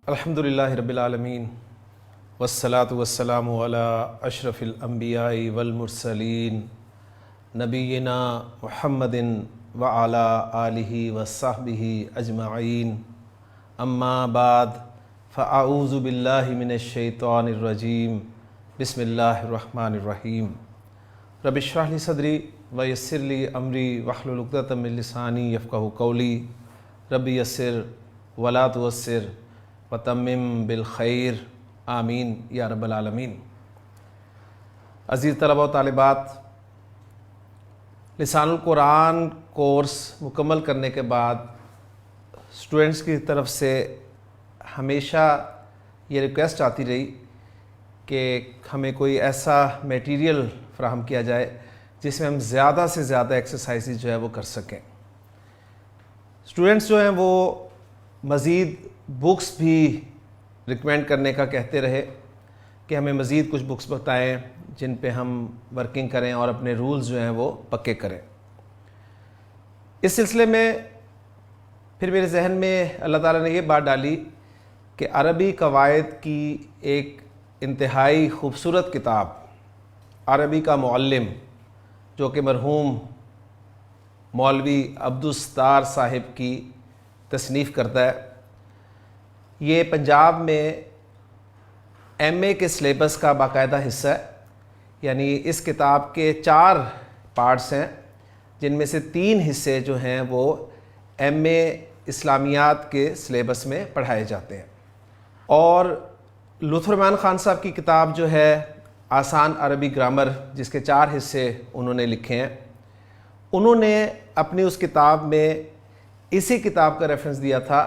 अल्हम्दुलिल्लाहि रब्बिल आलमीन वस्सलातु वस्सलामु अला अशरफिल अंबियाई वल मुरसलीन नबीना मुहम्मदिन व अला आलिहि व सहबिहि अजमाइन अम्मा बाद फ़अऊज़ु बिल्लाहि मिनश शैतानिर रजीम बिस्मिल्लाहिर रहमानिर रहीम रब्बि इश्रह ली सदरी व यस्सिर ली अमरी वहलुल उक़दतम मिन लिसानी यफ़क़हू क़ौली रब्बि यस्सिर वला तुअस्सिर व तम्मिम बिल खैर आमीन या रब्बल आलमीन। अज़ीज़ तलबा व तालिबात, लिसानुल कुरान कोर्स मुकम्मल करने के बाद स्टूडेंट्स की तरफ से हमेशा ये रिक्वेस्ट आती रही कि हमें कोई ऐसा मटेरियल फ़राहम किया जाए जिसमें हम ज़्यादा से ज़्यादा एक्सरसाइज जो है वो कर सकें। स्टूडेंट्स जो हैं वो मज़ीद बुक्स भी रिकमेंड करने का कहते रहे कि हमें मज़ीद कुछ बुक्स बताएं जिन पे हम वर्किंग करें और अपने रूल्स जो हैं वो पक्के करें। इस सिलसिले में फिर मेरे जहन में अल्लाह ताला ने ये बात डाली कि अरबी कवायद की एक इंतहाई खूबसूरत किताब अरबी का मुअल्लिम जो कि मरहूम मौलवी अब्दुस्तार साहिब की तसनीफ़ करता है, ये पंजाब में एमए के सिलेबस का बाकायदा हिस्सा है। यानी इस किताब के 4 पार्ट्स हैं जिनमें से 3 हिस्से जो हैं वो एमए इस्लामियात के सिलेबस में पढ़ाए जाते हैं। और लुत्फ़ुर रहमान ख़ान साहब की किताब जो है आसान अरबी ग्रामर, जिसके 4 हिस्से उन्होंने लिखे हैं, उन्होंने अपनी उस किताब में इसी किताब का रेफरेंस दिया था।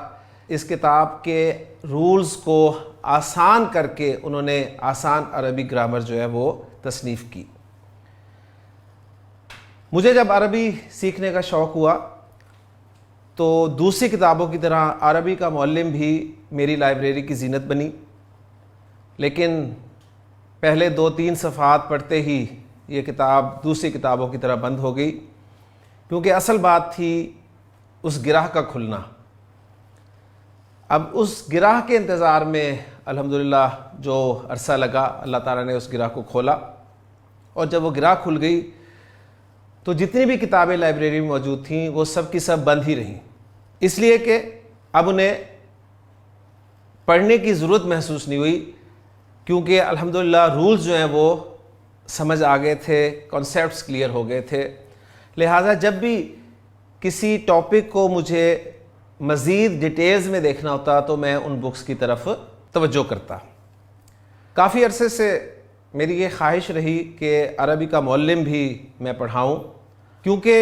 इस किताब के रूल्स को आसान करके उन्होंने आसान अरबी ग्रामर जो है वो तसनीफ़ की। मुझे जब अरबी सीखने का शौक़ हुआ तो दूसरी किताबों की तरह अरबी का मुअल्लिम भी मेरी लाइब्रेरी की ज़ीनत बनी, लेकिन पहले 2-3 सफ़हात पढ़ते ही ये किताब दूसरी किताबों की तरह बंद हो गई, क्योंकि असल बात थी उस गिराह का खुलना। अब उस गिराह के इंतज़ार में अल्हम्दुलिल्लाह जो अरसा लगा, अल्लाह ताला ने उस गिराह को खोला, और जब वो गिराह खुल गई तो जितनी भी किताबें लाइब्रेरी में मौजूद थीं वो सब की सब बंद ही रहीं, इसलिए कि अब उन्हें पढ़ने की ज़रूरत महसूस नहीं हुई, क्योंकि अल्हम्दुलिल्लाह रूल्स जो हैं वो समझ आ गए थे, कॉन्सेप्ट्स क्लियर हो गए थे। लिहाजा जब भी किसी टॉपिक को मुझे मज़ीद डिटेल्स में देखना होता तो मैं उन बुक्स की तरफ तवज्जो करता। काफ़ी अरसे से मेरी ये ख्वाहिश रही कि अरबी का मुअल्लिम भी मैं पढ़ाऊँ, क्योंकि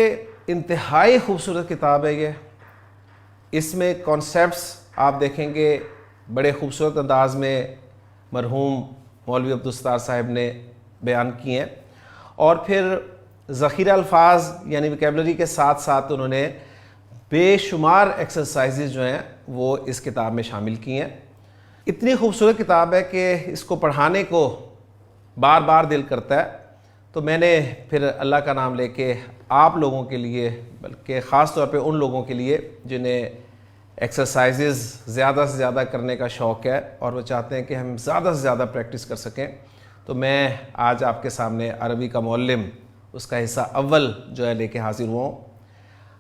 इंतहाई खूबसूरत किताब है ये। इसमें कॉन्सेप्ट्स आप देखेंगे बड़े खूबसूरत अंदाज में मरहूम मौलवी अब्दुस्तार साहिब ने बयान किए हैं, और फिर ज़ख़ीरा अल्फाज यानी वोकैबुलरी के साथ साथ उन्होंने बेशुमार एक्सरसाइजेज जो हैं वो इस किताब में शामिल की हैं। इतनी खूबसूरत किताब है कि इसको पढ़ाने को बार बार दिल करता है। तो मैंने फिर अल्लाह का नाम लेके आप लोगों के लिए, बल्कि ख़ास तौर पे उन लोगों के लिए जिन्हें एक्सरसाइजेज ज़्यादा से ज़्यादा करने का शौक़ है और वो चाहते हैं कि हम ज़्यादा से ज़्यादा प्रैक्टिस कर सकें, तो मैं आज आपके सामने अरबी का मुअल्लिम उसका हिस्सा अव्वल जो है लेके हाज़िर हुआ हूँ।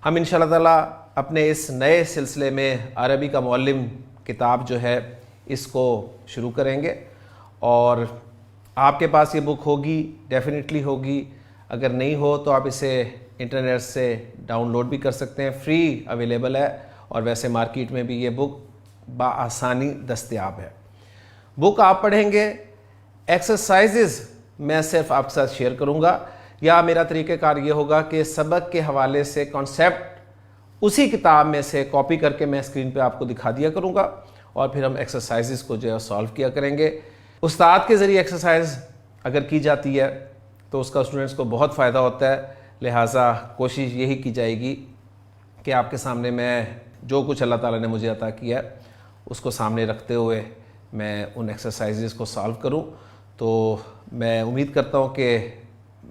हम इंशाअल्लाह ताला अपने इस नए सिलसिले में अरबी का मुअल्लिम किताब जो है इसको शुरू करेंगे, और आपके पास ये बुक होगी, डेफिनेटली होगी। अगर नहीं हो तो आप इसे इंटरनेट से डाउनलोड भी कर सकते हैं, फ्री अवेलेबल है, और वैसे मार्केट में भी ये बुक बआसानी दस्तयाब है। बुक आप पढ़ेंगे, एक्सरसाइजेज़ मैं सिर्फ आपके साथ शेयर करूँगा, या मेरा तरीक़ेकार ये होगा कि सबक के हवाले से कॉन्सेप्ट उसी किताब में से कॉपी करके मैं स्क्रीन पे आपको दिखा दिया करूँगा, और फिर हम एक्सरसाइजेज़ को जो है सॉल्व किया करेंगे। उस्ताद के ज़रिए एक्सरसाइज अगर की जाती है तो उसका स्टूडेंट्स को बहुत फ़ायदा होता है। लिहाजा कोशिश यही की जाएगी कि आपके सामने मैं जो कुछ अल्लाह ताला ने मुझे अता किया है उसको सामने रखते हुए मैं उन एक्सरसाइजेज़ को सॉल्व करूँ। तो मैं उम्मीद करता हूँ कि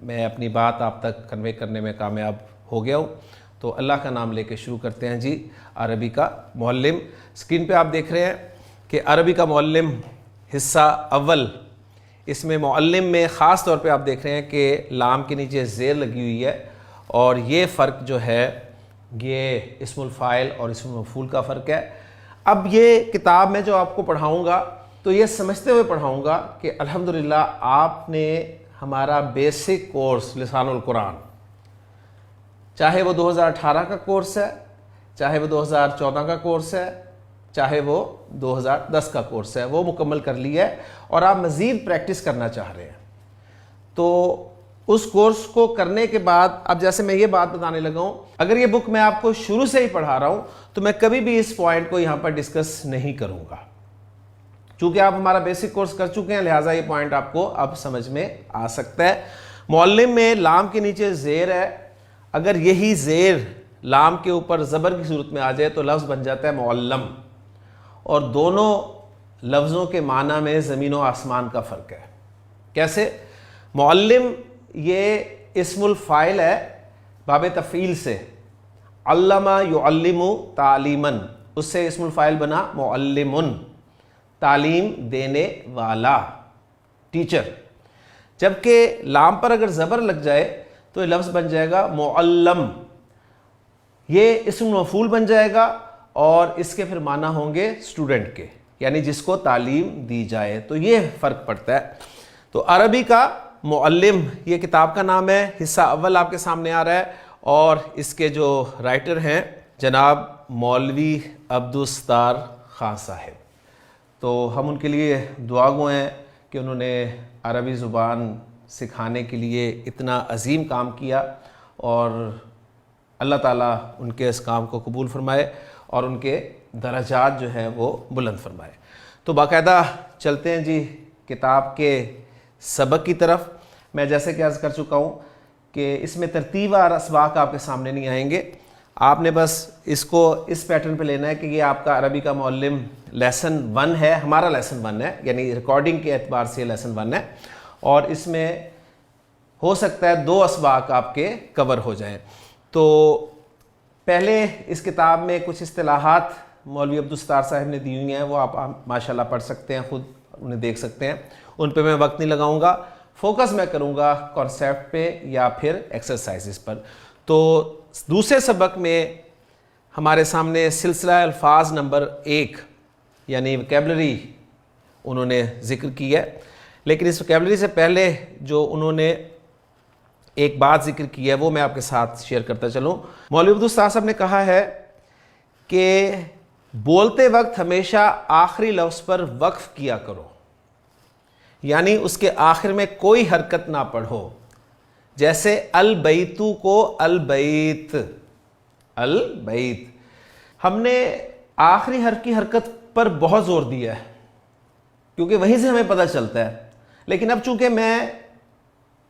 मैं अपनी बात आप तक कन्वे करने में कामयाब हो गया हूँ। तो अल्लाह का नाम लेके शुरू करते हैं जी। अरबी का मुअल्लिम, स्क्रीन पे आप देख रहे हैं कि अरबी का मुअल्लिम हिस्सा अव्वल, इसमें मुअल्लिम में ख़ास तौर पे आप देख रहे हैं कि लाम के नीचे ज़ेर लगी हुई है, और ये फ़र्क जो है ये इस्मुल फ़ाइल और इस्मुल मफ़ूल का फ़र्क है। अब ये किताब में जो आपको पढ़ाऊँगा तो ये समझते हुए पढ़ाऊँगा कि अल्हम्दुलिल्लाह आपने हमारा बेसिक कोर्स लिसानुल कुरान, चाहे वो 2018 का कोर्स है, चाहे वो 2014 का कोर्स है, चाहे वो 2010 का कोर्स है, वो मुकम्मल कर लिया है और आप मज़ीद प्रैक्टिस करना चाह रहे हैं। तो उस कोर्स को करने के बाद अब जैसे मैं ये बात बताने लगा हूँ, अगर ये बुक मैं आपको शुरू से ही पढ़ा रहा हूँ तो मैं कभी भी इस पॉइंट को यहाँ पर डिस्कस नहीं करूँगा। चूँकि आप हमारा बेसिक कोर्स कर चुके हैं, लिहाजा ये पॉइंट आपको अब समझ में आ सकता है। मुअल्लिम में लाम के नीचे ज़ेर है, अगर यही ज़ेर लाम के ऊपर ज़बर की सूरत में आ जाए तो लफ्ज़ बन जाता है मुअल्लम, और दोनों लफ्ज़ों के माना में ज़मीन व आसमान का फ़र्क है। कैसे? मुअल्लिम ये इस्मुल फ़ाइल है बाब तफ़ील से, अल्लमा युअल्लिमु तालीमन, उससे इस्मुल फ़ाइल बना मुअल्लिमुन, तालीम देने वाला, टीचर। जबकि लाम पर अगर ज़बर लग जाए तो ये लफ्ज़ बन जाएगा मुअल्लम, ये इस्म मफ़ूल बन जाएगा और इसके फिर माना होंगे स्टूडेंट के, यानी जिसको तालीम दी जाए। तो ये फ़र्क पड़ता है। तो अरबी का मुअल्लिम ये किताब का नाम है, हिस्सा अव्वल आपके सामने आ रहा है, और इसके जो राइटर हैं जनाब मौलवी अब्दुस्तार खान साहिब। तो हम उनके लिए दुआगो हैं कि उन्होंने अरबी ज़ुबान सिखाने के लिए इतना अजीम काम किया, और अल्लाह ताला उनके इस काम को कबूल फरमाए और उनके दर्जात जो हैं वो बुलंद फरमाए। तो बाकायदा चलते हैं जी किताब के सबक की तरफ। मैं जैसे कि अर्ज़ कर चुका हूँ कि इसमें तरतीब और असबाक आपके सामने नहीं आएंगे, आपने बस इसको इस पैटर्न पे लेना है कि ये आपका अरबी का मुअल्लिम लेसन 1 है, हमारा लेसन 1 है, यानी रिकॉर्डिंग के एतबार से लेसन 1 है, और इसमें हो सकता है 2 असबाक आपके कवर हो जाएं। तो पहले इस किताब में कुछ इस्तिलाहात मौलवी अब्दुस्तार साहब ने दी हुई हैं, वो आप माशाल्लाह पढ़ सकते हैं, ख़ुद उन्हें देख सकते हैं, उन पे मैं वक्त नहीं लगाऊंगा। फोकस मैं करूंगा कॉन्सेप्ट पे या फिर एक्सरसाइजेस पर। तो दूसरे सबक में हमारे सामने सिलसिला अल्फाज नंबर 1 यानी वोकैबुलरी उन्होंने ज़िक्र की है, लेकिन इस वोकैबुलरी से पहले जो उन्होंने एक बात जिक्र की है वो मैं आपके साथ शेयर करता चलूँ। मौलवी अब्दुस्तार साहब ने कहा है कि बोलते वक्त हमेशा आखिरी लफ्ज़ पर वक्फ किया करो, यानी उसके आखिर में कोई हरकत ना पढ़ो। जैसे अल बैतू को अल बैत, अल बैत, हमने आखिरी हर्फ की हरकत पर बहुत ज़ोर दिया है क्योंकि वहीं से हमें पता चलता है। लेकिन अब चूंकि मैं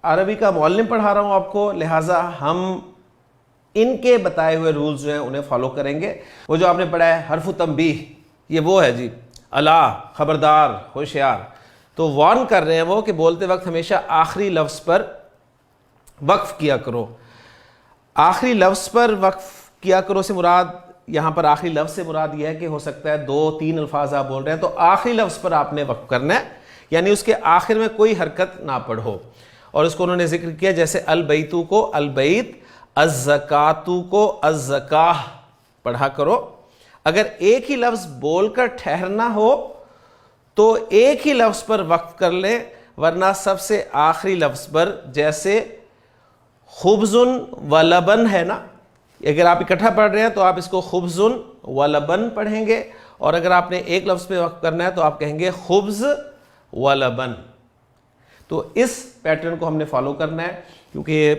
अरबी का मुअल्लिम पढ़ा रहा हूँ आपको, लिहाजा हम इनके बताए हुए रूल्स जो हैं उन्हें फॉलो करेंगे। वो जो आपने पढ़ा है हरफ तंबीह, ये वो है जी, अला, खबरदार, होशियार। तो वार्न कर रहे हैं वो कि बोलते वक्त हमेशा आखिरी लफ्ज़ पर वक्फ किया करो। आखिरी लफ्ज़ पर वक्फ किया करो से मुराद, यहाँ पर आखिरी लफ्ज़ से मुराद यह है कि हो सकता है 2-3 अल्फाज आप बोल रहे हैं तो आखिरी लफ्ज़ पर आपने वक्फ करना है, यानी उसके आखिर में कोई हरकत ना पढ़ो। और उसको उन्होंने जिक्र किया जैसे अल बैतू को अल बैत, अज़्ज़कातु को अज़्ज़काह पढ़ा करो। अगर एक ही लफ्ज़ बोलकर ठहरना हो तो एक ही लफ्ज़ पर वक्फ कर लें, वरना सबसे आखिरी लफ्ज़ पर, जैसे खुब्ज़ुन व लबन है ना, अगर आप इकट्ठा पढ़ रहे हैं तो आप इसको खुब्ज़ुन व लबन पढ़ेंगे, और अगर आपने एक लफ्ज़ पे वक्फ करना है तो आप कहेंगे खुब्ज़ व लबन। तो इस पैटर्न को हमने फॉलो करना है क्योंकि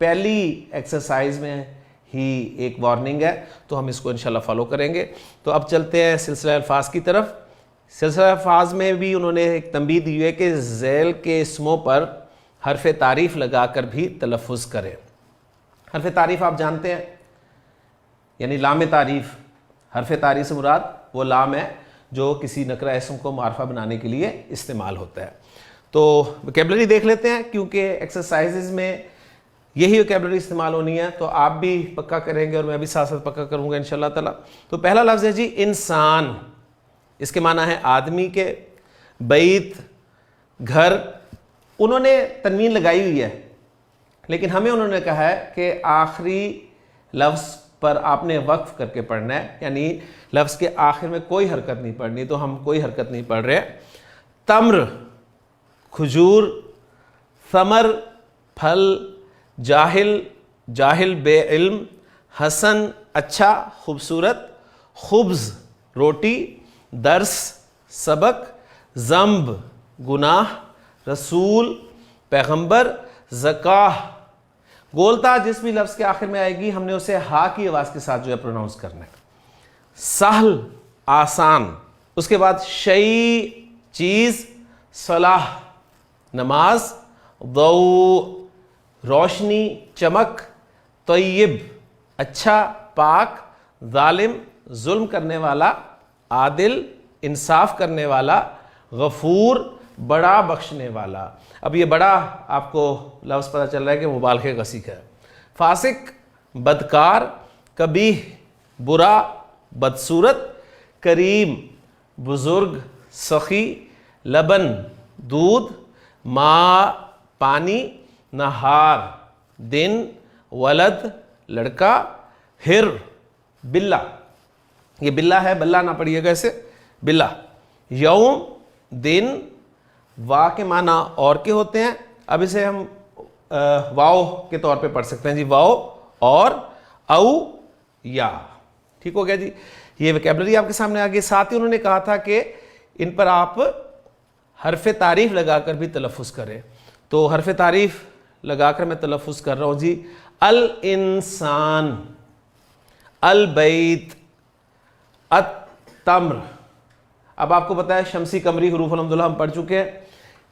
पहली एक्सरसाइज में ही एक वार्निंग है, तो हम इसको इंशाल्लाह फॉलो करेंगे। तो अब चलते हैं सिलसिला अल्फाज की तरफ। सिलसिला अल्फाज में भी उन्होंने एक तंबीह दी हुई है कि ज़ैल के इसमों पर हरफ तारीफ़ लगाकर भी तलफ़ुज़ करें। हरफ तारीफ़ आप जानते हैं, यानी लाम तारीफ़। हरफ तारीफ़ से मुराद वो लाम है जो किसी नकरा इसम को मारफा बनाने के लिए इस्तेमाल होता है। तो वोकैबुलरी देख लेते हैं क्योंकि एक्सरसाइजेज में यही वोकैबुलरी इस्तेमाल होनी है, तो आप भी पक्का करेंगे और मैं भी साथ साथ पक्का करूंगा इंशाल्लाह ताला। तो पहला लफ्ज़ है जी इंसान। इसके माना है आदमी के, बैत घर, उन्होंने तनवीन लगाई हुई है, लेकिन हमें उन्होंने कहा है कि आखिरी लफ्ज़ पर आपने वक्फ करके पढ़ना है, यानी लफ्ज़ के आखिर में कोई हरकत नहीं पढ़नी, तो हम कोई हरकत नहीं पढ़ रहे। तम्र खजूर, समर फल, जाहिल जाहिल बेइल्म, हसन अच्छा खूबसूरत, खुब्ज़ रोटी, दर्स सबक, ज़म्ब गुनाह, रसूल पैगंबर, ज़काह। गोलता जिस भी लफ्ज़ के आखिर में आएगी हमने उसे हा की आवाज़ के साथ जो है प्रोनाउंस करना है। सहल आसान, उसके बाद शई चीज़, सलाह नमाज, दौ रोशनी चमक, तय्यब अच्छा पाक, जालिम जुल्म करने वाला, आदिल इंसाफ करने वाला, गफूर बड़ा बख्शने वाला। अब ये बड़ा आपको लफ्ज़ पता चल रहा है कि मुबालग़े का सीखा है। फासिक बदकार, कबीह बुरा बदसूरत, करीम बुज़ुर्ग सखी, लबन दूध, माँ पानी, नहार दिन, वलद लड़का, हिर बिल्ला, ये बिल्ला है, बल्ला ना पढ़िएगा इसे, बिल्ला। यौम दिन, वा के माना और के होते हैं, अब इसे हम वाओ के तौर पे पढ़ सकते हैं जी, वाओ और औ या। ठीक हो गया जी, ये वोकैबुलरी आपके सामने आ गई। साथ ही उन्होंने कहा था कि इन पर आप हरफ तारीफ लगाकर भी तलफ़ुज़ करें, तो हरफ तारीफ लगाकर मैं तलफ़ुज़ कर रहा हूँ जी। अल इंसान, अल बैत, अत तम्र। अब आपको पता है शमसी कमरी हरूफ अलहम्दुलिल्लाह हम पढ़ चुके हैं,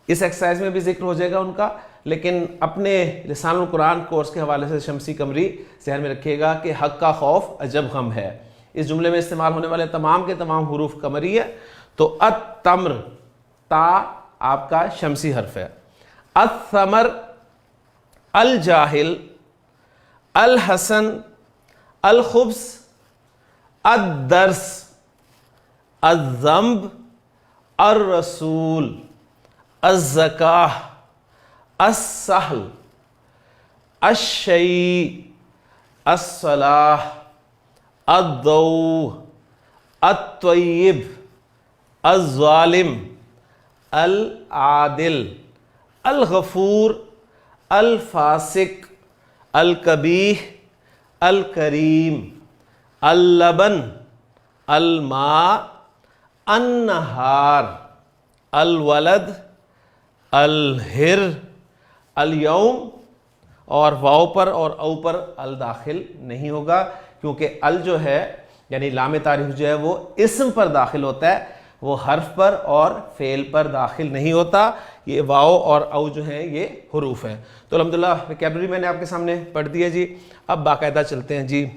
इस एक्सरसाइज में भी जिक्र हो जाएगा उनका, लेकिन अपने लिसानुल कुरान कोर्स के हवाले से शमसी कमरी ज़हन में रखिएगा कि हक़ का खौफ अजब गम है। इस जुमले में इस्तेमाल होने वाले तमाम के तमाम हरूफ कमरी है। तो अत तम्र, ता आपका शमसी हर्फ है। अत समर, अल जाहिल, अल हसन, अल खुब्स, अद दर्स, अज़्ज़म्ब, अर रसूल, अज़्ज़काह, अस्सहल, अश्शई, अस्सलाह, अद्दौ, अत्तय्यब, अज़्ज़ालिम, अल आदिल, अल गफूर, अल फासिक, अल कबीह, अल करीम, अल लबन, अल मा, अन नहार, अल वलद, अल हिर, अल यौम, और वाव पर और औ पर अल दाखिल नहीं होगा, क्योंकि अल जो है यानी लाम तारीफ जो है वो इस्म पर दाखिल होता है, वो हर्फ पर और फेल पर दाखिल नहीं होता। ये वाव और औ जो हैं ये हुरूफ हैं। तो अल्हम्दुलिल्लाह वोकैबुलरी मैंने आपके सामने पढ़ दी है जी। अब बाकायदा चलते हैं जी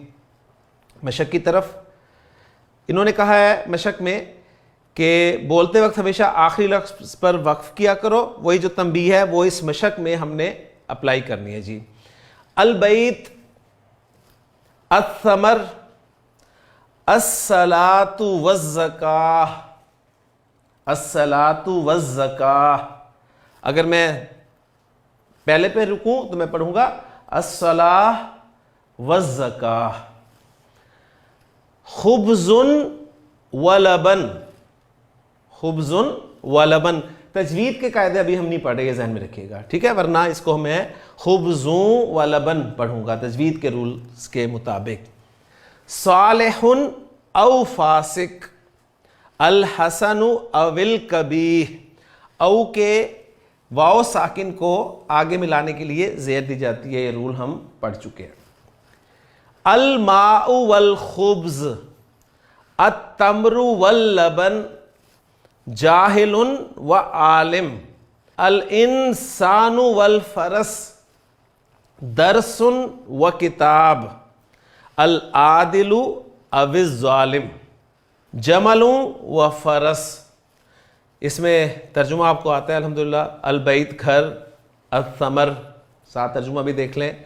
मशक की तरफ। इन्होंने कहा है मशक में कि बोलते वक्त हमेशा आखिरी लफ्ज़ पर वक्फ किया करो, वही जो तंबीह है वो इस मशक में हमने अप्लाई करनी है जी। अल बैत, अस्समर, अस्सलातु वज़्ज़काह, अस्सलातु वज़्ज़काह। अगर मैं पहले पे रुकूं तो मैं पढ़ूंगा अस्सलाह वज़्ज़काह। खुब्ज़ुन व लबन, खुब्ज़ुन व लबन। तजवीद के कायदे अभी हम नहीं पढ़ रहे, ज़हन में रखिएगा, ठीक है, वरना इसको मैं खुब्ज़ुन व लबन पढ़ूंगा तजवीद के रूल्स के मुताबिक। सालिहुन औ फासिक, अल हसनु अविल कबीह। औ के वाव साकिन को आगे मिलाने के लिए ज़ेर दी जाती है, ये रूल हम पढ़ चुके हैं। अल माउ वल खुब्ज़, अत तमरु वल लबन, जाहिलुन व आलिम, अल इंसानु वल फरस, दरसुन व किताब, अल आदिलु अविज़ ज़ालिम, जमलु व फरस। इसमें तर्जुमा आपको आता है अल्हम्दुलिल्लाह। अल बैत घर, अल समर साथ तर्जुमा भी देख लें,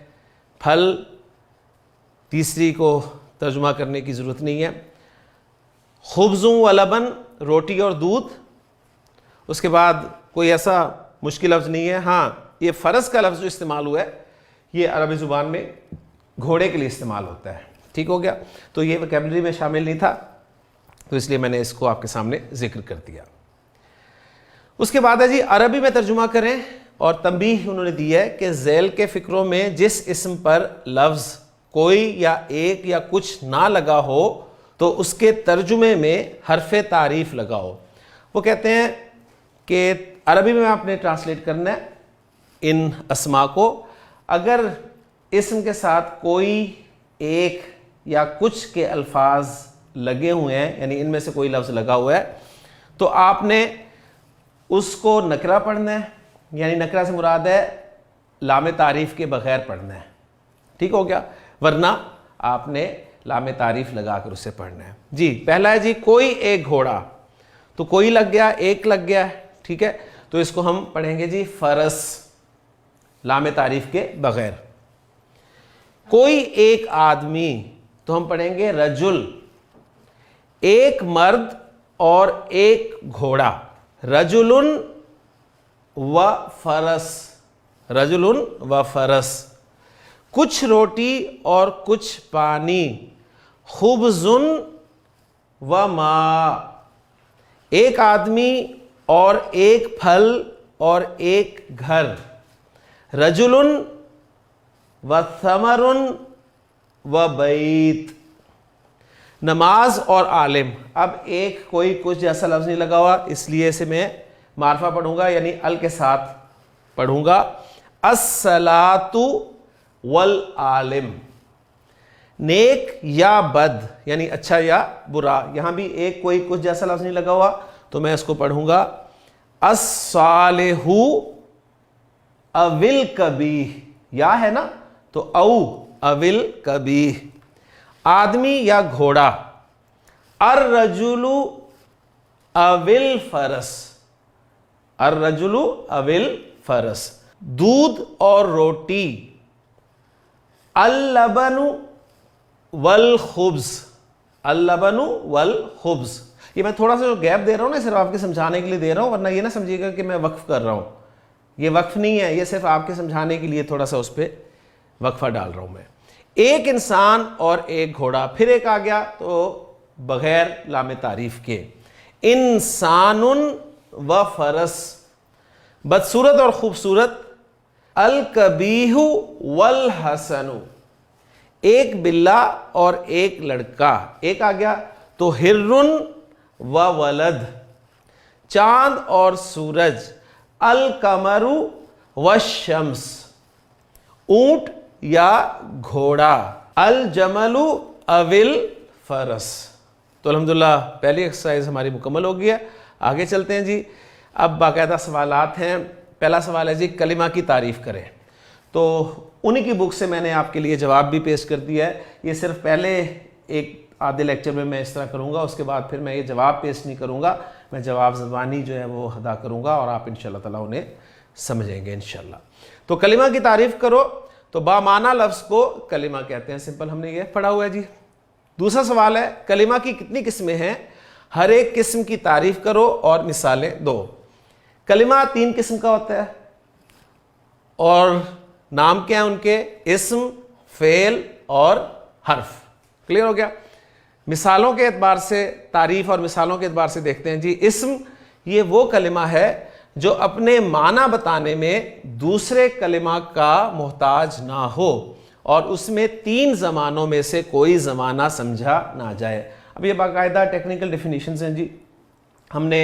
फल तीसरी को तर्जुमा करने की ज़रूरत नहीं है। खुब्ज़ुं व लबन, रोटी और दूध। उसके बाद कोई ऐसा मुश्किल लफ्ज़ नहीं है। हाँ, ये फ़रस का लफ्ज़ जो इस्तेमाल हुआ है ये अरबी ज़ुबान में घोड़े के लिए इस्तेमाल होता है। ठीक हो गया। तो ये वोकैबुलरी में शामिल नहीं था, तो इसलिए मैंने इसको आपके सामने जिक्र कर दिया। उसके बाद है जी अरबी में तर्जुमा करें, और तंबीह उन्होंने दी है कि ज़ैल के फ़िक्रों में जिस इस्म पर लफ्ज़ कोई या एक या कुछ ना लगा हो तो उसके तर्जुमे में हरफ़े तारीफ़ लगाओ। वो कहते हैं कि अरबी में आपने ट्रांसलेट करना है इन अस्मा को। अगर इस्म के साथ कोई एक या कुछ के अल्फाज लगे हुए हैं, यानी इनमें से कोई लफ्ज़ लगा हुआ है, तो आपने उसको नकरा पढ़ना है, यानी नकरा से मुराद है लाम तारीफ़ के बग़ैर पढ़ना है। ठीक हो गया। वरना आपने लाम तारीफ़ लगा कर उसे पढ़ना है। जी पहला है जी कोई एक घोड़ा, तो कोई लग गया, एक लग गया, ठीक है, तो इसको हम पढ़ेंगे जी फ़रस, लाम तारीफ़ के बग़ैर। कोई एक आदमी, तो हम पढ़ेंगे रजुल। एक मर्द और एक घोड़ा, रजुलुन व फरस, रजुलुन व फरस। कुछ रोटी और कुछ पानी, खुब्ज़ुन व मा। एक आदमी और एक फल और एक घर, रजुलुन व समरुन व बैत। नमाज और आलिम। अब एक कोई कुछ जैसा लफ्ज़ नहीं लगा हुआ, इसलिए इसे मैं मार्फा पढ़ूंगा, यानी अल के साथ पढ़ूंगा। अस्सलातु वल आलिम। नेक या बद, यानी अच्छा या बुरा, यहां भी एक कोई कुछ जैसा लफ्ज़ नहीं लगा हुआ, तो मैं इसको पढ़ूंगा अस्सालिहु अविल कबीह। या है ना, तो औ अविल कबीह। आदमी या घोड़ा, अर रजुलु अविल फरस, अर रजुलु अविल फरस। दूध और रोटी, अल्लबनु वल खुब्ज़, अल्लबनु वल खुब्ज़। ये मैं थोड़ा सा जो गैप दे रहा हूं ना, सिर्फ आपके समझाने के लिए दे रहा हूं, वरना ये ना समझिएगा कि मैं वक्फ कर रहा हूं। ये वक्फ नहीं है, ये सिर्फ आपके समझाने के लिए थोड़ा सा उस पर वक्फा डाल रहा हूं मैं। एक इंसान और एक घोड़ा, फिर एक आ गया तो बगैर लामे तारीफ के, इंसानुन व फरस। बदसूरत और खूबसूरत, अल कबीहु वल हसनु। एक बिल्ला और एक लड़का, एक आ गया तो हिर्रुन व वलद। चांद और सूरज, अल कमरु व शम्स। ऊंट या घोड़ा, अल जमलु अविल फरस। तो अल्हम्दुलिल्लाह पहली एक्सरसाइज हमारी मुकम्मल हो गई है। आगे चलते हैं जी। अब बाकायदा सवालात हैं। पहला सवाल है जी कलिमा की तारीफ़ करें। तो उन्हीं की बुक से मैंने आपके लिए जवाब भी पेश कर दिया है। ये सिर्फ पहले एक आधे लेक्चर में मैं इस तरह करूँगा, उसके बाद फिर मैं ये जवाब पेश नहीं करूँगा, मैं जवाब ज़बानी जो है वो अदा करूँगा और आप इंशाअल्लाह ताला उन्हें समझेंगे इंशाअल्लाह। तो कलिमा की तारीफ़ करो, तो बामाना लफ्ज़ को कलिमा कहते हैं। सिंपल हमने ये पढ़ा हुआ है जी। दूसरा सवाल है कलिमा की कितनी किस्में हैं, हर एक किस्म की तारीफ़ करो और मिसालें दो। कलिमा 3 किस्म का होता है और नाम क्या है उनके, इस्म, फेल और हर्फ। क्लियर हो गया। मिसालों के एतबार से, तारीफ और मिसालों के एतबार से देखते हैं जी। इस्म ये वो कलिमा है जो अपने माना बताने में दूसरे कलिमा का मोहताज ना हो और उसमें 3 ज़मानों में से कोई ज़माना समझा ना जाए। अब ये बाकायदा टेक्निकल डेफिनेशंस हैं जी। हमने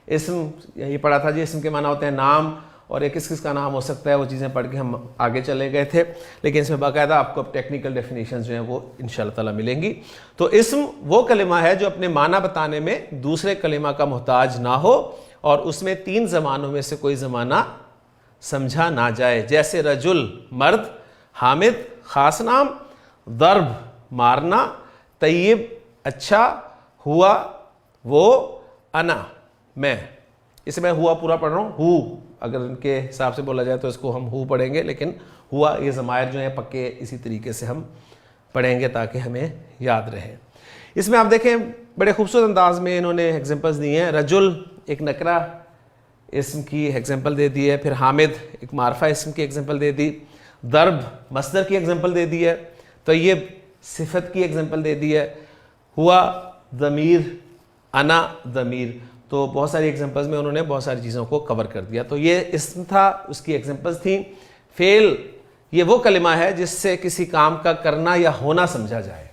इस्म यही पढ़ा था जी, इस्म के माना होते हैं नाम, और एक किस किस का नाम हो सकता है, वो चीज़ें पढ़ के हम आगे चले गए थे, लेकिन इसमें बाकायदा आपको अब टेक्निकल डेफिनेशंस जो हैं वो इंशाअल्लाह ताला मिलेंगी। तो इस्म वो कलिमा है जो अपने माना बताने में दूसरे कलिमा का मोहताज ना हो और उसमें 3 ज़मानों में से कोई ज़माना समझा ना जाए। जैसे रजुल मर्द, हामिद ख़ास नाम, दर्ब मारना, तय्यब अच्छा, हुआ वो, अना मैं। इसे मैं हुआ पूरा पढ़ रहा हूँ, हु अगर इनके हिसाब से बोला जाए तो इसको हम हु पढ़ेंगे, लेकिन हुआ ये ज़मायर जो है पक्के इसी तरीके से हम पढ़ेंगे ताकि हमें याद रहे। इसमें आप देखें बड़े खूबसूरत अंदाज में इन्होंने एग्जांपल्स दी हैं। रजुल एक नकरा इस्म की एग्जांपल दे दी है, फिर हामिद एक मारफा इस्म की एग्जांपल दे दी, दर्ब मस्दर की एग्जांपल दे दी है, तय्यब सिफत की एग्जांपल दे दी है, हुआ ज़मीर, अना ज़मीर। तो बहुत सारी एग्जांपल्स में उन्होंने बहुत सारी चीज़ों को कवर कर दिया। तो ये इस्म था, उसकी एग्जांपल्स थी। फेल ये वो कलिमा है जिससे किसी काम का करना या होना समझा जाए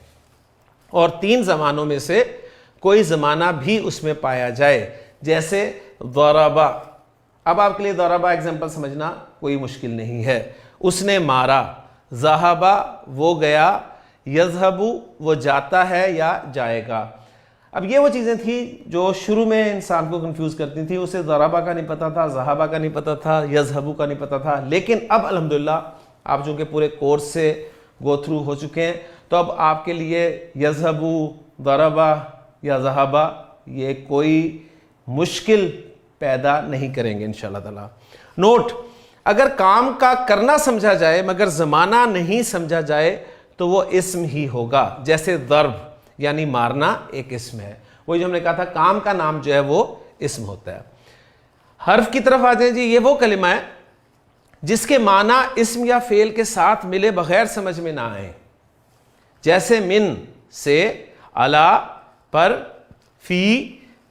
और 3 ज़मानों में से कोई ज़माना भी उसमें पाया जाए, जैसे दौराबा। अब आपके लिए दौराबा एग्जांपल समझना कोई मुश्किल नहीं है। उसने मारा, ज़हाबा वो गया, यज़हबु वो जाता है या जाएगा। अब ये वो चीज़ें थी जो शुरू में इंसान को कंफ्यूज करती थी। उसे दौराबा का नहीं पता था, ज़हाबा का नहीं पता था, यज़हबु का नहीं पता था। लेकिन अब अल्हम्दुलिल्लाह आप चूँकि पूरे कोर्स से गो थ्रू हो चुके हैं, तो अब आपके लिए यज़हबु, दौराबा या ज़हाबा ये कोई मुश्किल पैदा नहीं करेंगे इंशाअल्लाह ताला। नोट, अगर काम का करना समझा जाए मगर ज़माना नहीं समझा जाए तो वो इस्म ही होगा। जैसे दर्ब यानी मारना एक इस्म है, वही जो हमने कहा था काम का नाम जो है वो इस्म होता है। हर्फ की तरफ आ जाए जी। ये वो कलिमा है जिसके माना इस्म या फेल के साथ मिले बगैर समझ में ना आए, जैसे मिन से, अला पर, फी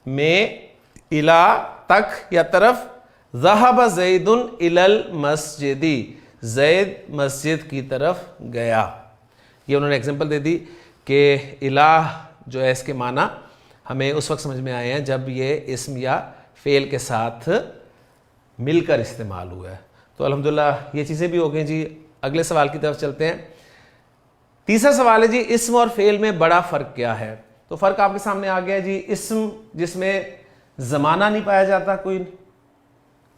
में, इला तक या तरफ, ज़हब ज़ैदुन इलल मस्जिदी ज़ैद मस्जिद की तरफ गया। ये उन्होंने एग्जांपल दे दी कि इलाह जो है इसके माना हमें उस वक्त समझ में आए हैं जब ये इस्म या फेल के साथ मिलकर इस्तेमाल हुआ है। तो अल्हम्दुलिल्लाह ये चीज़ें भी हो गई जी। अगले सवाल की तरफ चलते हैं। तीसरा सवाल है जी, इस्म और फेल में बड़ा फ़र्क क्या है? तो फ़र्क आपके सामने आ गया जी। इस्म जिसमें ज़माना नहीं पाया जाता कोई,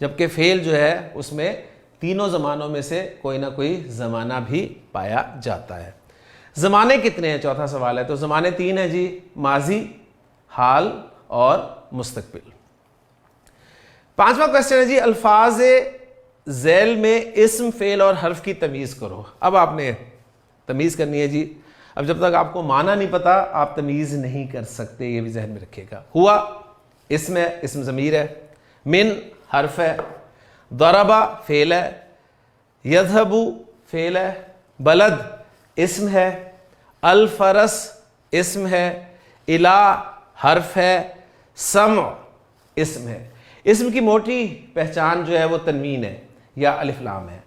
जबकि फेल जो है उसमें तीनों ज़मानों में से कोई ना कोई ज़माना भी पाया जाता है। ज़माने कितने हैं? चौथा सवाल है। तो ज़माने 3 हैं जी, माजी, हाल और मुस्तकबिल। 5वां क्वेश्चन है जी, अल्फाज ज़ैल में इस्म, फेल और हर्फ की तमीज़ करो। अब आपने तमीज़ करनी है जी। अब जब तक आपको माना नहीं पता आप तमीज़ नहीं कर सकते, ये भी जहन में रखिएगा। हुआ इस्म है, इस्म ज़मीर है, मिन हर्फ है, दरबा फेल है, यज़हबु फेल है, बलद इस्म है, अल फरस इस्म है, इला हर्फ है, सम इस्म है। इस्म की मोटी पहचान जो है वो तनवीन है या अलिफ लाम है।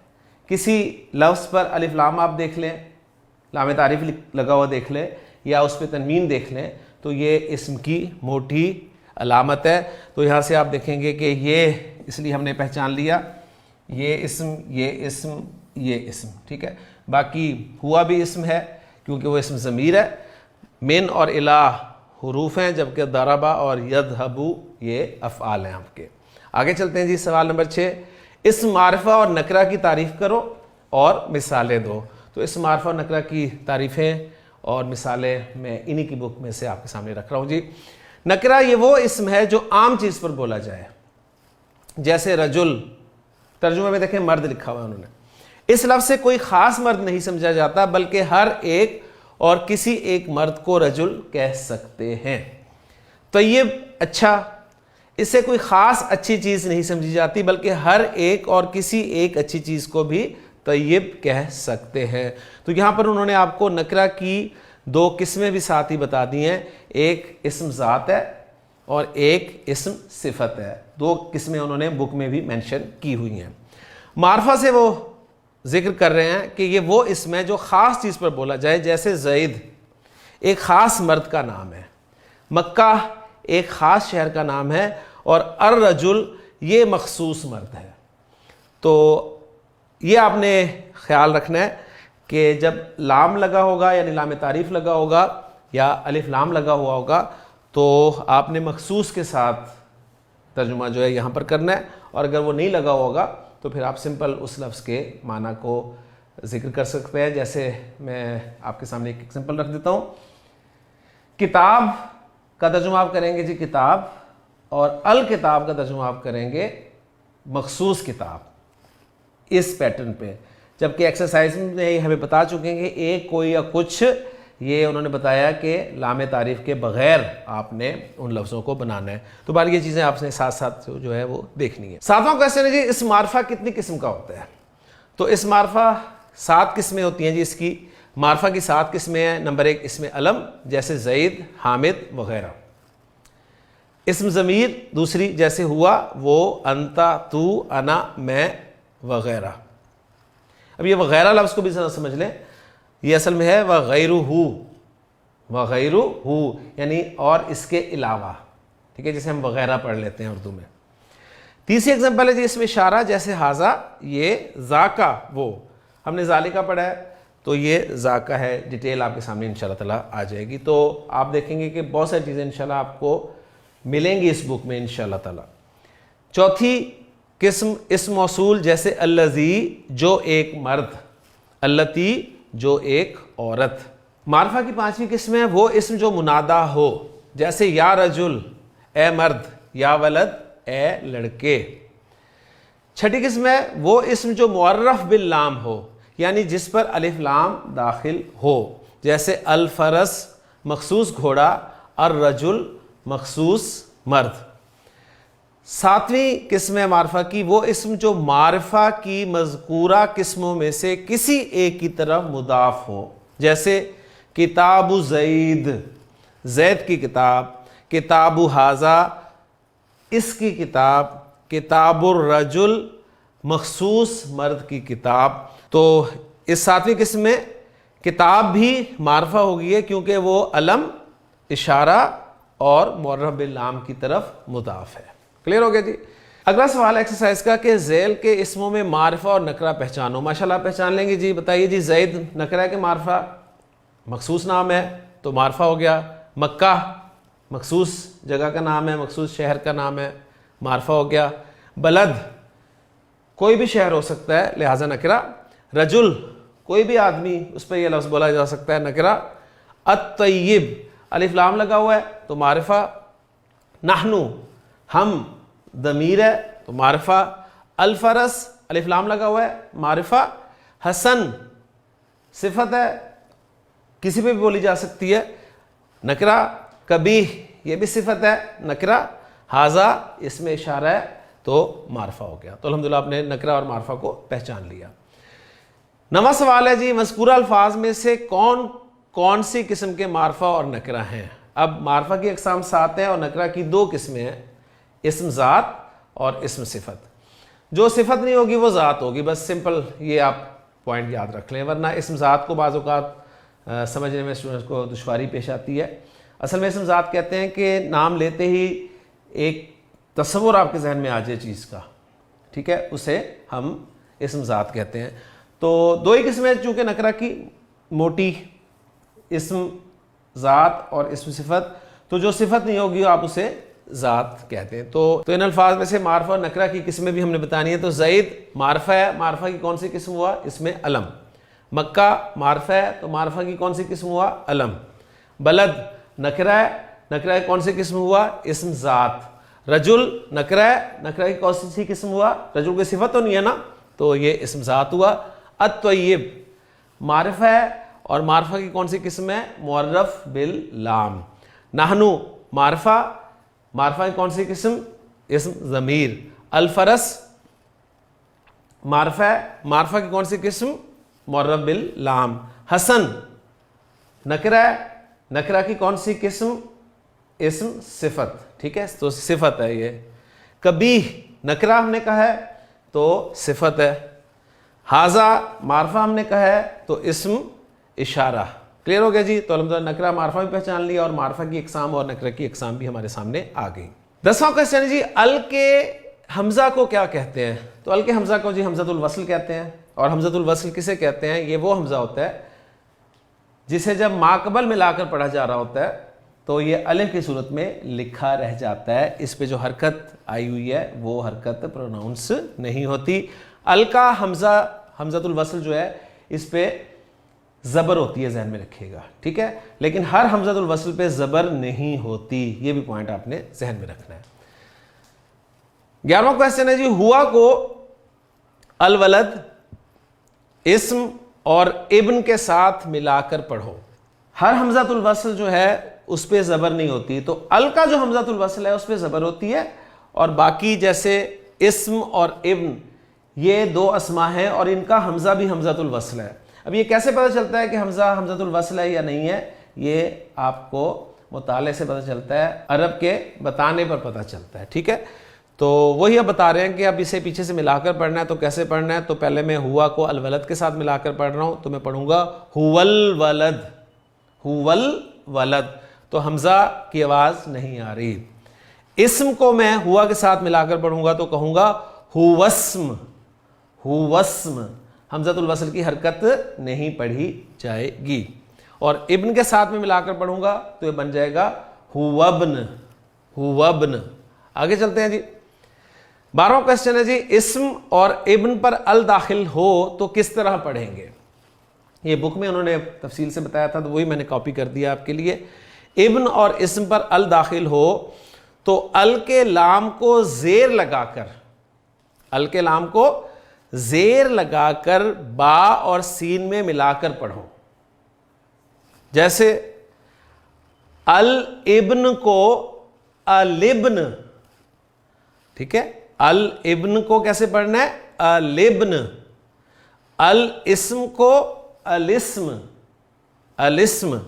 किसी लफ्ज़ पर अलिफ लाम आप देख लें, लाम तारीफ लगा हुआ देख लें, या उस पर तनवीन देख लें, तो ये इस्म की मोटी अलामत है। तो यहाँ से आप देखेंगे कि ये इसलिए हमने पहचान लिया, ये इस्म, ये इस्म, ये इस्म, ठीक है। बाकी हुआ भी इस्म है क्योंकि वो इस्म ज़मीर है, मिन और इला हुरूफ हैं, जबकि दरबा और यज़हबु ये अफ़आल हैं आपके। आगे चलते हैं जी। सवाल नंबर 6, इस्म मारिफा और नकरा की तारीफ़ करो और मिसालें दो। तो इस्म मारिफा और नकरा की तारीफ़ें और मिसालें मैं इन्हीं की बुक में से आपके सामने रख रहा हूँ जी। नकरा ये वो इस्म है जो आम चीज़ पर बोला जाए, जैसे रजुल, तर्जुमे में देखें मर्द लिखा हुआ है उन्होंने। इस लफ्ज़ से कोई ख़ास मर्द नहीं समझा जाता, बल्कि हर एक और किसी एक मर्द को रजुल कह सकते हैं। तो ये अच्छा, इससे कोई ख़ास अच्छी चीज़ नहीं समझी जाती, बल्कि हर एक और किसी एक अच्छी चीज़ को भी तय्यब कह सकते हैं। तो यहाँ पर उन्होंने आपको नकरा की 2 किस्में भी साथ ही बता दी हैं। एक इस्म ज़ात है और एक इस्म सिफत है। 2 किस्में उन्होंने बुक में भी मेंशन की हुई हैं। मारफा से वो जिक्र कर रहे हैं कि ये वो इस्म है जो ख़ास चीज़ पर बोला जाए, जैसे ज़ैद एक ख़ास मर्द का नाम है, मक्का एक ख़ास शहर का नाम है, और अर रजुल ये मखसूस मर्द है। तो ये आपने ख्याल रखना है कि जब लाम लगा होगा यानी लाम तारीफ़ लगा होगा या अलिफ लाम लगा हुआ होगा, तो आपने मखसूस के साथ तर्जुमा जो है यहाँ पर करना है, और अगर वो नहीं लगा होगा तो फिर आप सिंपल उस लफ्ज़ के माना को जिक्र कर सकते हैं। जैसे मैं आपके सामने एक एग्जांपल रख देता हूँ। किताब का तर्जुमा आप करेंगे जी किताब, और अल किताब का तर्जुमा आप करेंगे मखसूस किताब, इस पैटर्न पे। जबकि एक्सरसाइज में हमें बता चुके हैं कि एक, कोई या कुछ ये उन्होंने बताया कि लामे तारीफ़ के बग़ैर आपने उन लफ्ज़ों को बनाना है। तो बार ये चीज़ें आपने साथ साथ जो है वो देखनी है। सातवां क्वेश्चन है जी, इस मार्फा कितनी किस्म का होता है? तो इस मार्फा 7 किस्में होती हैं जी। इसकी मार्फा की 7 किस्में हैं। नंबर 1, इसमें अलम, जैसे ज़ैद, हामिद वगैरह। इस्म ज़मीर, दूसरी जैसे हुआ, वो, अंता, तू, अना, मैं वगैरह। अब ये वगैरह लफ्ज़ को भी ज़रा समझ लें, ये असल में है वगैरुहू, वगैरुहू यानी और इसके अलावा, ठीक है, जिसे हम वगैरह पढ़ लेते हैं उर्दू में। तीसरी एग्जाम्पल है जी, इसमें इशारा, जैसे हाजा, ये, जाका, वो, हमने जालिका पढ़ा है तो ये जाका है। डिटेल आपके सामने इंशाल्लाह ताला आ जाएगी। तो आप देखेंगे कि बहुत सारी चीज़ें इंशाल्लाह आपको मिलेंगी इस बुक में इंशाल्लाह ताला। चौथी किस्म इस्म मौसूल, जैसे अल्लज़ी, जो एक मर्द, अल्लती, जो एक औरत। मार्फा की 5वीं किस्म है वो इस्म जो मुनादा हो, जैसे या रजुल, ए मर्द, या वलद, ए लड़के। छठी किस्म है वो इस्म जो मुअर्रफ बिल लाम हो, यानी जिस पर अलिफ लाम दाखिल हो, जैसे अल फरस, मखसूस घोड़ा, और रजुल, मखसूस मर्द। 7वीं किस्म है मार्फा की वो इस्म जो मार्फा की मज़कूरा किस्मों में से किसी एक की तरफ मुदाफ हो, जैसे किताबु ज़ैद, ज़ैद की किताब, किताबु हाजा, इसकी किताब, किताबुर रजुल, मखसूस मर्द की किताब। तो इस 7वीं किस्म में किताब भी मार्फा होगी है, क्योंकि वो अलम, इशारा और मुअर्रफ बिल लाम की तरफ मुदाफ है। क्लियर हो गया जी। अगला सवाल एक्सरसाइज का कि ज़ैल के इस्मों में मार्फा और नकरा पहचानो। माशाल्लाह पहचान लेंगे जी। बताइए जी, ज़ैद नकरा के मार्फा, मखसूस नाम है तो मार्फा हो गया। मक्का मखसूस जगह का नाम है, मखसूस शहर का नाम है, मार्फा हो गया। बलद कोई भी शहर हो सकता है, लिहाजा नकरा। रजुल कोई भी आदमी, उस पर यह लफ्ज़ बोला जा सकता है, नकरा। अत-तय्यिब अलिफ लाम लगा हुआ है तो मारिफा। नहनु हम दमीर है तो मारिफा। अल-फरस अलिफ लाम लगा हुआ है, मारिफा। हसन सिफत है, किसी पे भी बोली जा सकती है, नकरा। कबीह ये भी सिफत है, नकरा। हाजा इसमें इशारा है तो मारफा हो गया। तो अल्हम्दुलिल्लाह आपने नकरा और मारफा को पहचान लिया। नवा सवाल है जी, मज़कूरा अल्फाज में से कौन कौन सी किस्म के मारफा और नकरा हैं? अब मारफा की अक़साम 7 हैं और नकरा की 2 किस्में हैं, इस्म ज़ात और इस्म सिफत। जो सिफत नहीं होगी वो ज़ात होगी, बस सिंपल ये आप पॉइंट याद रख लें, वरना इस्म ज़ात को बाज़ औक़ात समझने में स्टूडेंट्स को दुश्वारी पेश आती है। असल में इस्म ज़ात कहते हैं कि नाम लेते ही एक तस्वुर आपके जहन में आ जाए चीज़ का, ठीक है, उसे हम इस्म ज़ात कहते हैं। तो 2 ही किस्में चूँकि नकरा की, मोटी इस्म ज़ात और इस्म सिफत। तो जो सिफत नहीं होगी आप उसे ज़ात कहते हैं। तो इन अल्फाज में से मारफा और नकरा की किस्में भी हमने बतानी है। तो ज़ैद मारफा है, मारफा की कौन सी किस्म हुआ? इसमें अलम। मक्का मारफा है तो मारफा की कौन सी किस्म हुआ? अलम। बलद नकरा है, नकरा की कौन सी किस्म हुआ? इस्म ज़ात। रजुल नकरा है, नकरा की कौन सी किस्म हुआ? रजुल की सिफत तो नहीं है ना, तो ये इस्म ज़ात हुआ। अत-तय्यिब मारिफा है और मारिफा की कौन सी किस्म है? मुअर्रफ बिल लाम। नहनु मारिफा, मारिफा की कौन सी किस्म? इस्म ज़मीर। अल-फरस मारिफा है, मारिफा की कौन सी किस्म? मुअर्रफ बिल लाम। हसन नकरा है, नकरा की कौन सी किस्म? इस्म सिफत, ठीक है, तो सिफत है ये। कबीह नकरा हमने कहा है तो सिफत है। हाजा मारफा हमने कहा है तो इस्म इशारा। क्लियर हो गया जी। तो अल्हम्दुलिल्लाह नकरा मारफा भी पहचान लिया और मारफा की इकसाम और नकरा की इकसाम भी हमारे सामने आ गई। 10वां क्वेश्चन है जी, अल के हमजा को क्या कहते हैं? तो अल के हमजा को जी हमज़तुल वस्ल कहते हैं। और हमज़तुल वस्ल किसे कहते हैं? ये वो हमजा होता है जिसे जब माकबल मिलाकर पढ़ा जा रहा होता है तो ये अलिफ की सूरत में लिखा रह जाता है। इस पे जो हरकत आई हुई है वो हरकत प्रोनाउंस नहीं होती। अल का हमजा हमज़तुल वस्ल जो है इस पे ज़बर होती है, जहन में रखिएगा, ठीक है, लेकिन हर हमज़तुल वस्ल पे ज़बर नहीं होती, ये भी पॉइंट आपने जहन में रखना है। 11वां क्वेश्चन है जी, हुआ को अल वलद इस्म और इब्न के साथ मिलाकर पढ़ो। हर हमज़ातुल वस्ल जो है उस पर ज़बर नहीं होती, तो अल का जो हमज़ातुल वस्ल है उस पर ज़बर होती है, और बाकी जैसे इस्म और इब्न ये दो अस्मा हैं और इनका हमज़ा भी हमज़ातुल वस्ल है। अब ये कैसे पता चलता है कि हमज़ा हमज़ातुल वस्ल है या नहीं है, ये आपको मुताले से पता चलता है, अरब के बताने पर पता चलता है। ठीक है, तो वही अब बता रहे हैं कि अब इसे पीछे से मिलाकर पढ़ना है, तो कैसे पढ़ना है। तो पहले मैं हुआ को अल वलद के साथ मिलाकर पढ़ रहा हूँ, तो मैं पढ़ूंगा हुवल वलद, हुवल वलद, तो हमज़ा की आवाज़ नहीं आ रही। इस्म को मैं हुआ के साथ मिलाकर पढ़ूंगा तो कहूँगा हुवस्म, हुवस्म, हमज़ातुल वस्ल की हरकत नहीं पढ़ी जाएगी। और इब्न के साथ में मिलाकर पढ़ूंगा तो ये बन जाएगा हुवब्न, हुवब्न। आगे चलते हैं जी। 12वां क्वेश्चन है जी, इस्म और इब्न पर अल दाखिल हो तो किस तरह पढ़ेंगे। ये बुक में उन्होंने तफसील से बताया था, तो वही मैंने कॉपी कर दिया आपके लिए। इब्न और इस्म पर अल दाखिल हो तो अल के लाम को जेर लगाकर, अल के लाम को जेर लगाकर बा और सीन में मिलाकर पढ़ो। जैसे अल इब्न को अलिब्न, ठीक है, अल इब्न को कैसे पढ़ना है, अलिब्न। अल इस्म को अलिस्म, अलिस्म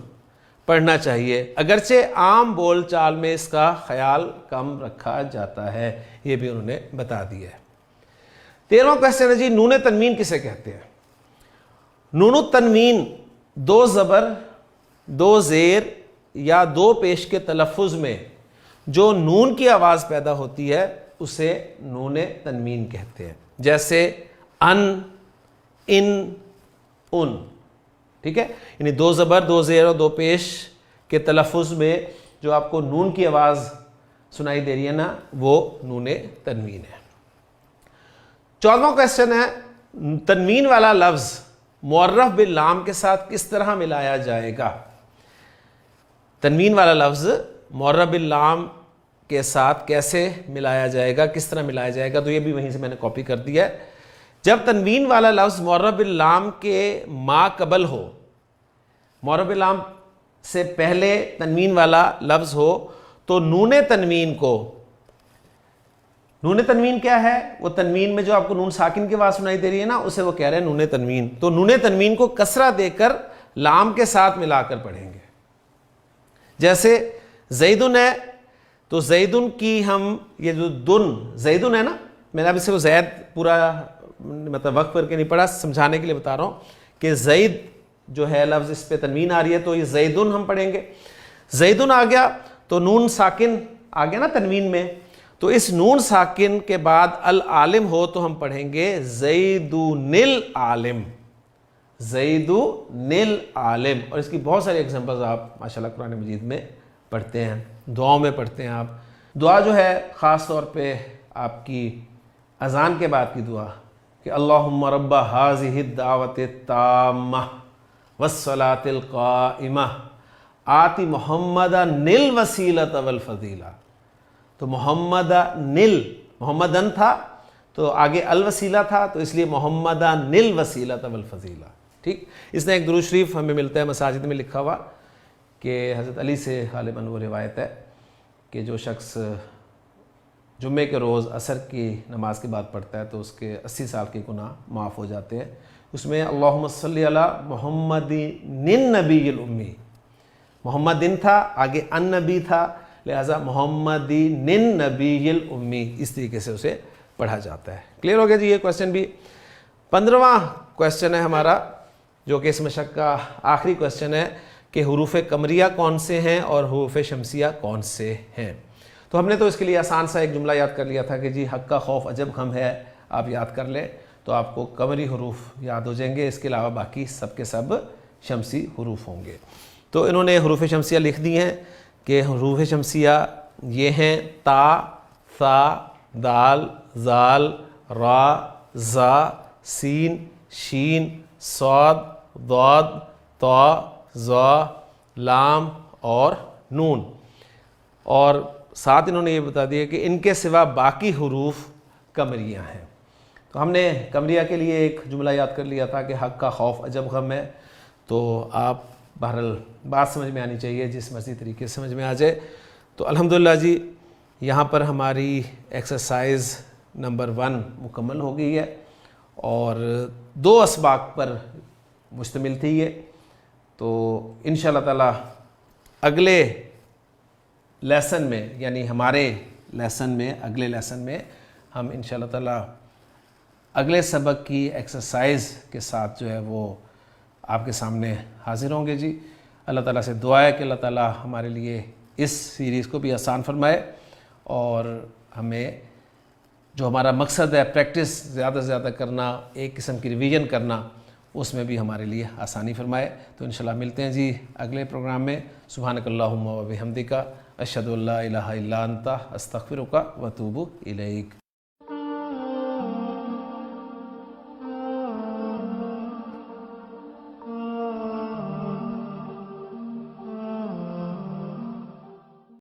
पढ़ना चाहिए, अगरचे आम बोल चाल में इसका ख्याल कम रखा जाता है, ये भी उन्होंने बता दिया है। 13वां क्वेश्चन है जी, नून तनवीन किसे कहते हैं। नून तनवीन दो ज़बर, दो ज़ेर या दो पेश के तलफ़ुज़ में जो नून की आवाज़ पैदा होती है उसे नून तनवीन कहते हैं। जैसे अन, इन, उन, ठीक है, यानी दो ज़बर, दो ज़ेर और दो पेश के तलफ़ुज़ में जो आपको नून की आवाज़ सुनाई दे रही है ना, वो नून तनवीन है। 14वां क्वेश्चन है, तनवीन वाला लफ्ज़ मुअर्रफ बिल लाम के साथ किस तरह मिलाया जाएगा। तनवीन वाला लफ्ज़ मुअर्रफ बिल लाम के साथ कैसे मिलाया जाएगा, किस तरह मिलाया जाएगा, तो ये भी वहीं से मैंने कॉपी कर दिया है। जब तनवीन वाला लफ्ज़ मुअर्रफ बिल लाम के मा कबल हो, मुअर्रफ बिल लाम से पहले तनवीन वाला लफ्ज़ हो, तो नून तनवीन को, नून तनवीन क्या है, वो तनवीन में जो आपको नून साकिन की आवाज़ सुनाई दे रही है ना, उसे वो कह रहे हैं नून तनवीन। तो नून तनवीन को कसरा देकर लाम के साथ मिलाकर पढ़ेंगे। जैसे जैदुन है, तो जैदुन की हम ये जो दुन जैदुन है ना, मैंने अब इसे वो जैद पूरा मतलब वक्त करके नहीं पढ़ा, समझाने के लिए बता रहा हूँ कि जैद जो है लफ्ज़, इस पे तनवीन आ रही है, तो ये जैदुन हम पढ़ेंगे। जैदुन आ गया तो नून साकिन आ गया ना तनवीन में, तो इस नून साकिन के बाद अल आलिम हो तो हम पढ़ेंगे जैदुनिल आलिम, जैदुनिल आलिम। और इसकी बहुत सारी एग्जांपल्स आप माशाल्लाह कुरान मजीद में पढ़ते हैं, दुआओं में पढ़ते हैं आप। दुआ जो है ख़ास तौर पे आपकी अज़ान के बाद की दुआ कि अल्लाहुम्मा रब्बा हाज़िहि दावति ताम्मा वस्सलातिल क़ाइमा आति मुहम्मदनिल वसीलत वल फ़ज़ीला। तो मुहम्मदनिल, मुहम्मदन था तो आगे अल वसीला था, तो इसलिए मुहम्मदनिल वसीलत वल फ़ज़ीला। ठीक, इसने एक दुरूद शरीफ हमें मिलता है मसाजिद में लिखा हुआ कि हज़रत अली से ग़ालिबन वो रिवायत है कि जो शख्स जुम्मे के रोज़ असर की नमाज के बाद पढ़ता है तो उसके 80 साल के गुनाह माफ़ हो जाते हैं। उसमें अल्लाहुम्मा सल्ली अला मुहम्मदिन नबील उम्मी, मोहम्मदिन था, आगे अन नबी था, लिहाजा मोहम्मदिन नबील उम्मी, इस तरीके से उसे पढ़ा जाता है। क्लियर हो गया जी ये क्वेश्चन भी। 15वां क्वेश्चन है हमारा, जो कि इस मशक का आखिरी क्वेश्चन है कि हुरूफ कमरिया कौन से हैं और हुरूफ शमसिया कौन से हैं। तो हमने तो इसके लिए आसान सा एक जुमला याद कर लिया था कि जी हक का खौफ अजब गम है, आप याद कर लें तो आपको कमरी हुरूफ याद हो जाएंगे। इसके अलावा बाकी सब के सब शमसी हुरूफ होंगे। तो इन्होंने हुरूफ शमसिया लिख दी हैं कि हुरूफ शमसिया ये हैं ता, सा, दाल, जाल, रा, जा, सीन, शीन, सौद, दौद, तौ, ज़ा, लाम और नून। और साथ इन्होंने ये बता दिया कि इनके सिवा बाकी हुरूफ कमरिया हैं। तो हमने कमरिया के लिए एक जुमला याद कर लिया था कि हक का खौफ अजब गम है। तो आप बहरहाल बात समझ में आनी चाहिए, जिस मर्जी तरीके से समझ में आ जाए। तो अल्हम्दुलिल्लाह जी यहाँ पर हमारी एक्सरसाइज नंबर 1 मुकम्मल हो गई है और 2 असबाक पर मुश्तमिल थी ये। तो इंशाअल्लाह ताला अगले लेसन में, यानी हमारे लेसन में, अगले लेसन में हम इंशाअल्लाह ताला अगले सबक की एक्सरसाइज के साथ जो है वो आपके सामने हाजिर होंगे जी। अल्लाह ताला से दुआ है कि अल्लाह ताला हमारे लिए इस सीरीज़ को भी आसान फरमाए और हमें जो हमारा मकसद है प्रैक्टिस ज़्यादा से ज़्यादा करना, एक किस्म की रिवीजन करना, उसमें भी हमारे लिए आसानी फरमाए। तो इंशाल्लाह मिलते हैं जी अगले प्रोग्राम में। सुब्हानकल्लाहुम्मा व बिहम्दिका अशहदु अल्ला इलाहा इल्ला अंता अस्तगफिरुका व अतूबु इलैक।